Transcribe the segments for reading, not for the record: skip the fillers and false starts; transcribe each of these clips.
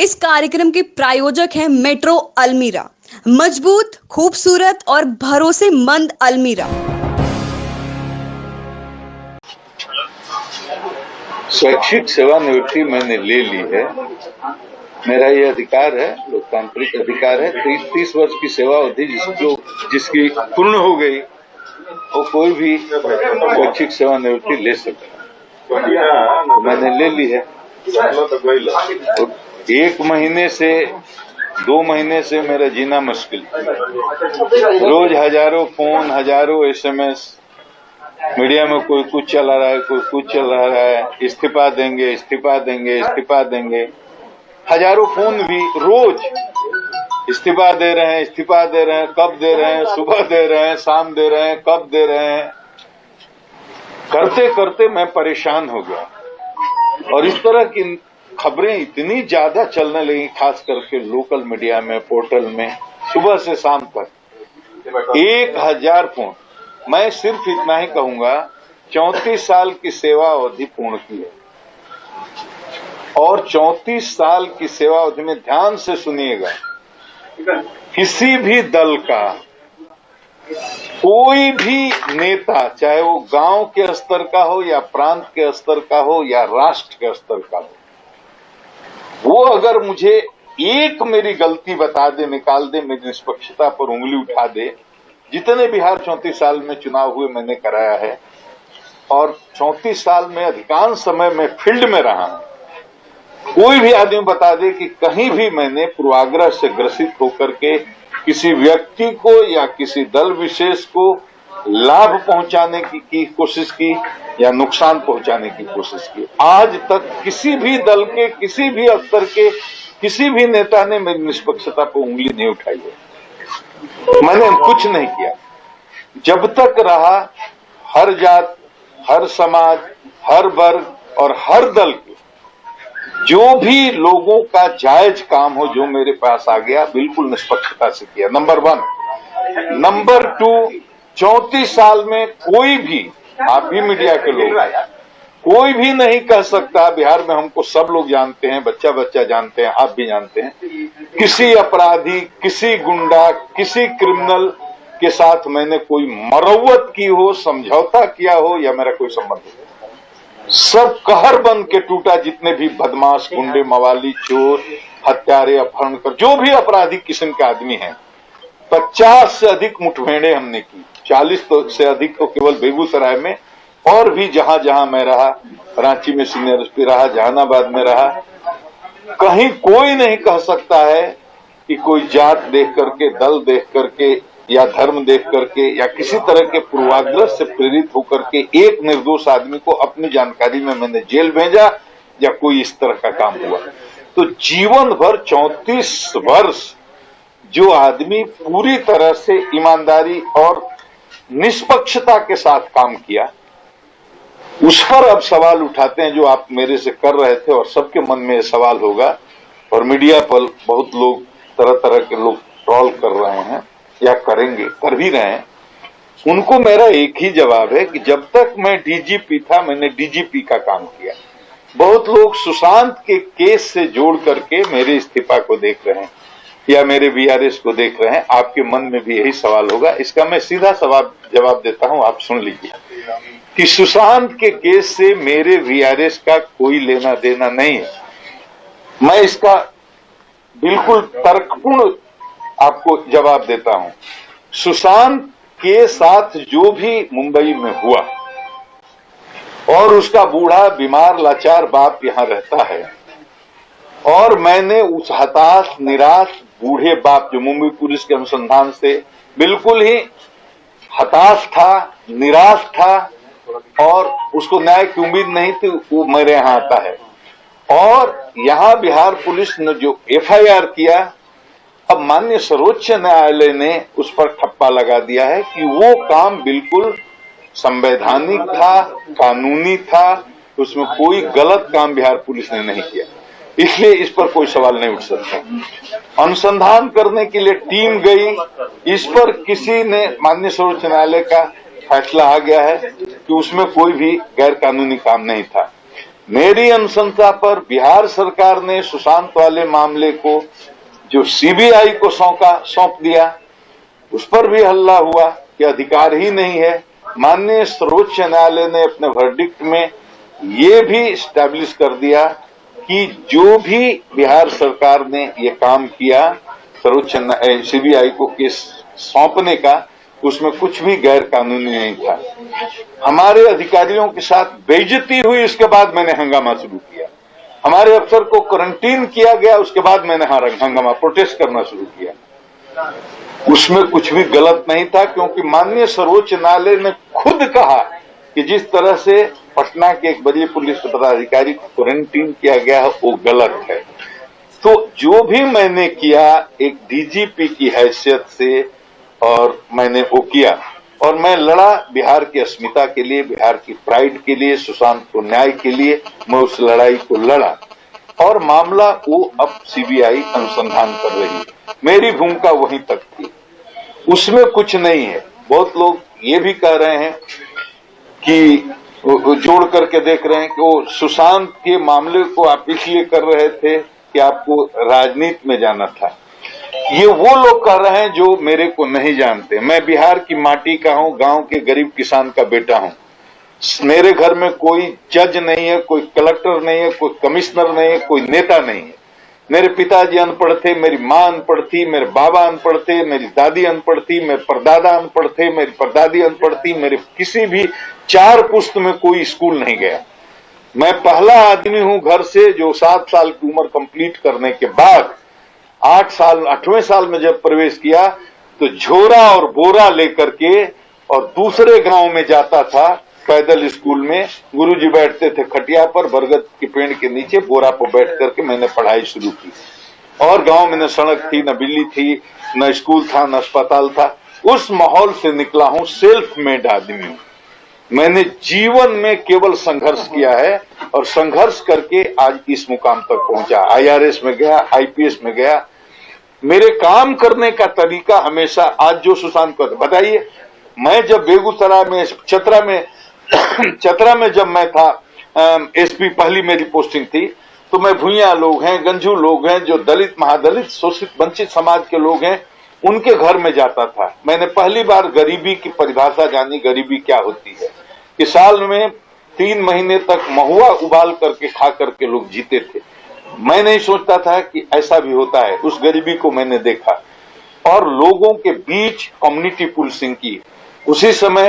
इस कार्यक्रम के प्रायोजक हैं मेट्रो अलमीरा, मजबूत, खूबसूरत और भरोसेमंद अलमीरा। स्वैच्छिक सेवानिवृत्ति मैंने ले ली है। मेरा ये अधिकार है, लोकतांत्रिक अधिकार है। 30 वर्ष की सेवा अवधि जिसकी पूर्ण हो गई वो कोई भी स्वैच्छिक सेवानिवृत्ति ले सकता है। मैंने ले ली है। 1 महीने से 2 महीने से मेरा जीना मुश्किल। रोज हजारों फोन, हजारों SMS, मीडिया में कोई कुछ चला रहा है, कोई कुछ चला रहा है, इस्तीफा देंगे, इस्तीफा देंगे, इस्तीफा देंगे। हजारों फोन भी रोज इस्तीफा दे रहे हैं, इस्तीफा दे रहे हैं, कब दे रहे हैं, सुबह दे रहे हैं, शाम दे रहे हैं, कब दे रहे हैं। करते करते मैं परेशान हो गया और इस तरह की खबरें इतनी ज्यादा चलने लगी, खास करके लोकल मीडिया में, पोर्टल में, सुबह से शाम तक 1000 फोन। मैं सिर्फ इतना ही कहूंगा, 34 साल की सेवा अवधि पूर्ण की है और 34 साल की सेवा अवधि में ध्यान से सुनिएगा, किसी भी दल का कोई भी नेता, चाहे वो गांव के स्तर का हो या प्रांत के स्तर का हो या राष्ट्र के स्तर का हो, वो अगर मुझे एक मेरी गलती बता दे, निकाल दे, मेरी निष्पक्षता पर उंगली उठा दे। जितने बिहार 34 साल में चुनाव हुए मैंने कराया है और 34 साल में अधिकांश समय मैं फील्ड में रहा हूं। कोई भी आदमी बता दे कि कहीं भी मैंने पूर्वाग्रह से ग्रसित होकर के किसी व्यक्ति को या किसी दल विशेष को लाभ पहुंचाने की कोशिश की या नुकसान पहुंचाने की कोशिश की, आज तक किसी भी दल के, किसी भी स्तर के, किसी भी नेता ने मेरी निष्पक्षता पर उंगली नहीं उठाई है। मैंने कुछ नहीं किया। जब तक रहा, हर जात, हर समाज, हर वर्ग और हर दल के जो भी लोगों का जायज काम हो, जो मेरे पास आ गया, बिल्कुल निष्पक्षता से किया। नंबर 1। नंबर 2, 34 साल में कोई भी, आप भी मीडिया के लोग, कोई भी नहीं कह सकता, बिहार में हमको सब लोग जानते हैं, बच्चा बच्चा जानते हैं, आप भी जानते हैं, किसी अपराधी, किसी गुंडा, किसी क्रिमिनल के साथ मैंने कोई मरम्मत की हो, समझौता किया हो या मेरा कोई संबंध हो। सब कहर बन के टूटा। जितने भी बदमाश, गुंडे, मवाली, चोर, हत्यारे, अपहरणकर, जो भी अपराधी किस्म के आदमी हैं, 50 से अधिक मुठभेड़े हमने की। 40 से अधिक तो केवल बेगूसराय में, और भी जहां जहां मैं रहा, रांची में सीनियर एसपी रहा, जहानाबाद में रहा, कहीं कोई नहीं कह सकता है कि कोई जात देख करके, दल देख करके या धर्म देख करके या किसी तरह के पूर्वाग्रह से प्रेरित होकर के एक निर्दोष आदमी को अपनी जानकारी में मैंने जेल भेजा या कोई इस तरह का काम हुआ। तो जीवन भर 34 वर्ष जो आदमी पूरी तरह से ईमानदारी और निष्पक्षता के साथ काम किया, उस पर अब सवाल उठाते हैं, जो आप मेरे से कर रहे थे। और सबके मन में ये सवाल होगा और मीडिया पर बहुत लोग, तरह तरह के लोग ट्रोल कर रहे हैं या करेंगे, कर भी रहे हैं। उनको मेरा एक ही जवाब है कि जब तक मैं डीजीपी था, मैंने डीजीपी का काम किया। बहुत लोग सुशांत के केस से जोड़ करके मेरे इस्तीफा को देख रहे हैं या मेरे VRS को देख रहे हैं। आपके मन में भी यही सवाल होगा। इसका मैं सीधा जवाब देता हूं, आप सुन लीजिए कि सुशांत के केस से मेरे VRS का कोई लेना देना नहीं है। मैं इसका बिल्कुल तर्कपूर्ण आपको जवाब देता हूं। सुशांत के साथ जो भी मुंबई में हुआ और उसका बूढ़ा, बीमार, लाचार बाप यहां रहता है, और मैंने उस हताश, निराश बूढ़े बाप, जो मुंबई पुलिस के अनुसंधान से बिल्कुल ही हताश था, निराश था और उसको न्याय की उम्मीद नहीं थी, वो मेरे यहां आता है। और यहां बिहार पुलिस ने जो FIR किया, अब माननीय सर्वोच्च न्यायालय ने उस पर ठप्पा लगा दिया है कि वो काम बिल्कुल संवैधानिक था, कानूनी था, उसमें कोई गलत काम बिहार पुलिस ने नहीं किया, इसलिए इस पर कोई सवाल नहीं उठ सकता। अनुसंधान करने के लिए टीम गई, इस पर किसी ने, माननीय सर्वोच्च न्यायालय का फैसला आ गया है कि उसमें कोई भी गैर कानूनी काम नहीं था। मेरी अनुशंसा पर बिहार सरकार ने सुशांत वाले मामले को जो सीबीआई को सौंप दिया, उस पर भी हल्ला हुआ कि अधिकार ही नहीं है। माननीय सर्वोच्च न्यायालय ने अपने वर्डिक्ट में ये भी इस्टेब्लिश कर दिया कि जो भी बिहार सरकार ने ये काम किया सर्वोच्च सीबीआई को केस सौंपने का, उसमें कुछ भी गैर कानूनी नहीं था। हमारे अधिकारियों के साथ बेइज्जती हुई, उसके बाद मैंने हंगामा शुरू किया। हमारे अफसर को क्वारंटीन किया गया, उसके बाद मैंने हंगामा प्रोटेस्ट करना शुरू किया। उसमें कुछ भी गलत नहीं था, क्योंकि माननीय सर्वोच्च न्यायालय ने खुद कहा कि जिस तरह से पटना के एक वरीय पुलिस पदाधिकारी को क्वारंटीन किया गया है वो गलत है। तो जो भी मैंने किया एक डीजीपी की हैसियत से, और मैंने वो किया, और मैं लड़ा बिहार की अस्मिता के लिए, बिहार की प्राइड के लिए, सुशांत को न्याय के लिए। मैं उस लड़ाई को लड़ा और मामला वो अब सीबीआई अनुसंधान कर रही है। मेरी भूमिका वहीं तक थी, उसमें कुछ नहीं है। बहुत लोग ये भी कह रहे हैं कि जोड़ करके देख रहे हैं कि वो सुशांत के मामले को आप इसलिए कर रहे थे कि आपको राजनीति में जाना था। ये वो लोग कह रहे हैं जो मेरे को नहीं जानते। मैं बिहार की माटी का हूं, गांव के गरीब किसान का बेटा हूं। मेरे घर में कोई जज नहीं है, कोई कलेक्टर नहीं है, कोई कमिश्नर नहीं है, कोई नेता नहीं है। मेरे पिताजी अनपढ़ थे, मेरी मां अनपढ़ थी, मेरे बाबा अनपढ़ थे, मेरी दादी अनपढ़ थी, मेरे परदादा अनपढ़ थे, मेरी परदादी अनपढ़ थी। मेरे किसी भी 4 पुश्त में कोई स्कूल नहीं गया। मैं पहला आदमी हूं घर से जो 7 साल की उम्र कंप्लीट करने के बाद 8वें साल में जब प्रवेश किया तो झोरा और बोरा लेकर के और दूसरे गांव में जाता था पैदल स्कूल में। गुरुजी बैठते थे खटिया पर, बरगद के पेड़ के नीचे बोरा पर बैठ करके मैंने पढ़ाई शुरू की। और गांव में न सड़क थी, न बिजली थी, न स्कूल था, न अस्पताल था। उस माहौल से निकला हूं, सेल्फ मेड आदमी हूं। मैंने जीवन में केवल संघर्ष किया है और संघर्ष करके आज इस मुकाम तक पहुंचा। आईआरएस में गया, आईपीएस में गया। मेरे काम करने का तरीका हमेशा, आज जो सुशांत को बताइए, मैं जब बेगूसराय में चतरा में जब मैं था एसपी, पहली मेरी पोस्टिंग थी, तो मैं भुइया लोग हैं, गंजू लोग हैं, जो दलित, महादलित, शोषित, वंचित समाज के लोग हैं, उनके घर में जाता था। मैंने पहली बार गरीबी की परिभाषा जानी, गरीबी क्या होती है। कि साल में 3 महीने तक महुआ उबाल करके खा करके लोग जीते थे। मैं नहीं सोचता था कि ऐसा भी होता है। उस गरीबी को मैंने देखा और लोगों के बीच कम्युनिटी पुलिसिंग की। उसी समय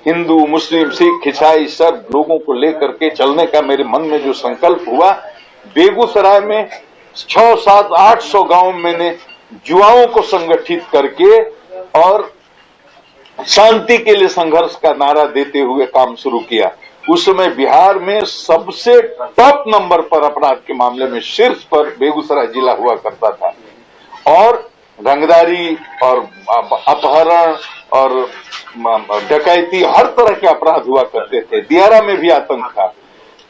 हिंदू, मुस्लिम, सिख, ईसाई सब लोगों को लेकर के चलने का मेरे मन में जो संकल्प हुआ, बेगूसराय में 6, 7, 800 गांव मैंने युवाओं को संगठित करके और शांति के लिए संघर्ष का नारा देते हुए काम शुरू किया। उस समय बिहार में सबसे टॉप नंबर पर अपराध के मामले में शीर्ष पर बेगूसराय जिला हुआ करता था। और रंगदारी और अपहरण और डकैती, हर तरह के अपराध हुआ करते थे। दियारा में भी आतंक था।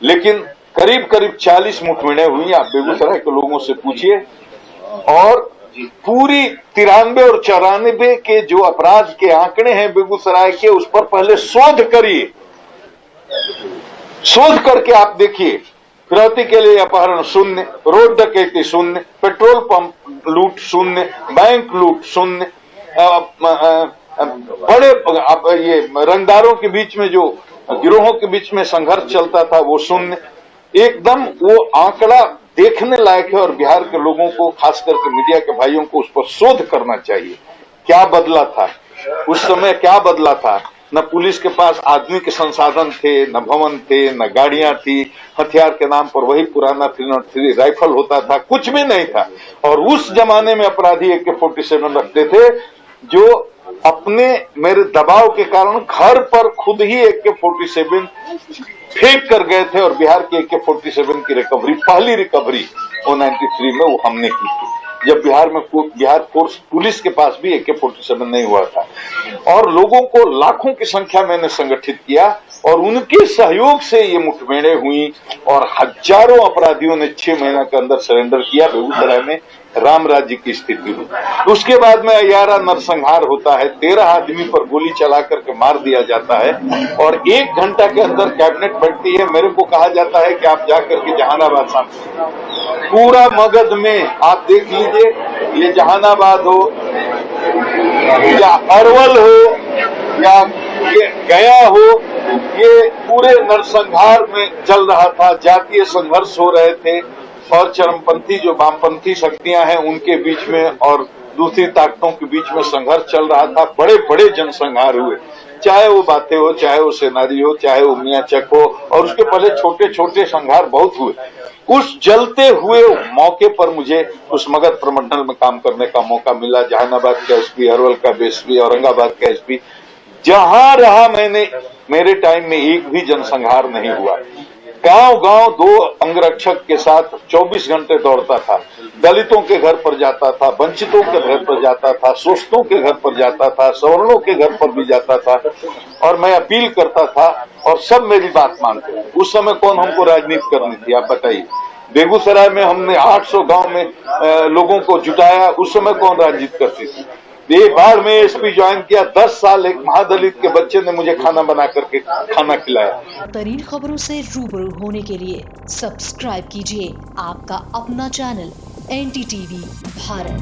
लेकिन करीब करीब 40 मुठभेड़ें हुई, आप बेगूसराय के लोगों से पूछिए। और पूरी 93 और 94 के जो अपराध के आंकड़े हैं बेगूसराय के, उस पर पहले शोध करिए। शोध करके आप देखिए, फिरौती के लिए अपहरण शून्य, रोड डकैती शून्य, पेट्रोल पंप लूट शून्य, बैंक लूट शून्य, बड़े ये रंगदारों के बीच में जो गिरोहों के बीच में संघर्ष चलता था वो शून्य। एकदम वो आंकड़ा देखने लायक है और बिहार के लोगों को, खास करके मीडिया के भाइयों को, उस पर शोध करना चाहिए। क्या बदला था उस समय, क्या बदला था? न पुलिस के पास आदमी के संसाधन थे, न भवन थे, न गाड़ियां थी। हथियार के नाम पर वही पुराना 303 राइफल होता था, कुछ भी नहीं था। और उस जमाने में अपराधी AK-47 रखते थे, जो अपने मेरे दबाव के कारण घर पर खुद ही AK-47 फेंक कर गए थे। और बिहार के AK-47 की रिकवरी, पहली रिकवरी वो 93 में वो हमने की थी, जब बिहार फोर्स पुलिस के पास भी AK-47 नहीं हुआ था। और लोगों को लाखों की संख्या मैंने संगठित किया और उनके सहयोग से ये मुठभेड़ें हुई और हजारों अपराधियों ने 6 महीने के अंदर सरेंडर किया। बेगूसराय में राम राज्य की स्थिति हुई। उसके बाद में अयारा नरसंहार होता है, 13 आदमी पर गोली चला करके मार दिया जाता है और 1 घंटा के अंदर कैबिनेट बैठती है। मेरे को कहा जाता है कि आप जाकर के जहानाबाद सांसद, पूरा मगध में आप देख लीजिए, ये जहानाबाद हो या अरवल हो या ये गया हो, ये पूरे नरसंहार में चल रहा था। जातीय संघर्ष हो रहे थे और चरमपंथी जो वामपंथी शक्तियां हैं उनके बीच में और दूसरी ताकतों के बीच में संघर्ष चल रहा था। बड़े बड़े जनसंहार हुए, चाहे वो बातें हो, चाहे वो सेनारी हो, चाहे वो मियां चक हो, और उसके पहले छोटे छोटे संघार बहुत हुए। उस जलते हुए मौके पर मुझे उस मगध प्रमंडल में काम करने का मौका मिला। जहानाबाद का एसपी, अरवल का एसपी, औरंगाबाद का एसपी, जहां रहा मैंने, मेरे टाइम में एक भी जनसंहार नहीं हुआ। गांव गांव 2 अंगरक्षक के साथ 24 घंटे दौड़ता था। दलितों के घर पर जाता था, वंचितों के घर पर जाता था, शोषितों के घर पर जाता था, सवर्णों के घर पर भी जाता था और मैं अपील करता था और सब मेरी बात मानते थे। उस समय कौन हमको राजनीति करनी थी, आप बताइए। बेगूसराय में हमने 800 गांव में लोगों को जुटाया, उस समय कौन राजनीति करती थी। ये बाढ़ में एसपी ज्वाइन किया, 10 साल एक महादलित के बच्चे ने मुझे खाना बना करके खाना खिलाया। तरीन खबरों से रूबरू होने के लिए सब्सक्राइब कीजिए आपका अपना चैनल NDTV भारत।